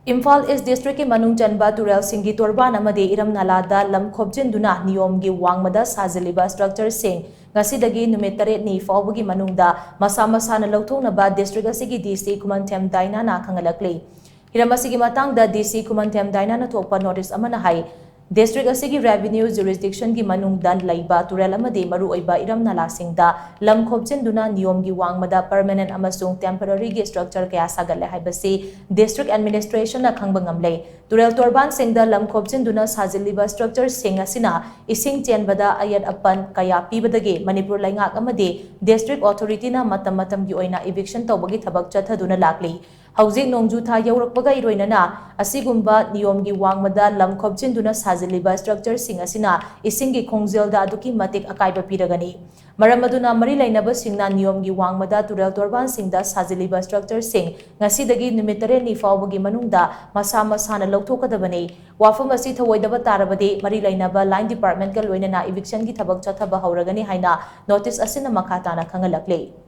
Imphal East District ki manung chanba Turel singi torban amadi iram nalada Lam Khopchinduna niyom gi wangmada Sajiliba structure shing ngasidagi Numit ni phaobagi Manungda masha-mashana louthoknaba district asigi DC Khumanthem Diana khanghalakli. Iram asigi matangda DC Khumanthem Diana thokpa notice amana hai District asigi revenue jurisdiction ki manungda laiba Turel amadi maru oiba iram nala singda Lam Khopchinduna niyom gi wangmada permanent amasung temporary gi structure kaya sagale haibasi district administration na khangba ngamle Turel torban singda Lam Khopchinduna Sajiliba structure sing asina ising chenbada ayat apan kaya pibadagi Manipur laingak amadi district authority na matam gi oina eviction tawbagi thabak chathaduna lakli Housing nongju tha yaurakpaga iroinana asigumba niyomgi wangmada Lam Khopchinduna Sajiliba structure sing asina isingi khongjelda aduki matik akaiba piragani maramaduna mari lainaba singna niyomgi wangmada Turel torban singda Sajiliba structure sing ngasidagi Numit ni phaobagi manungda masha-mashana louthokadabani wafam asi thawoidaba tarabadi mari lainaba line department ka loinana eviction gi thabak chathaba hauragani haina notice asina makhatana khanghalakli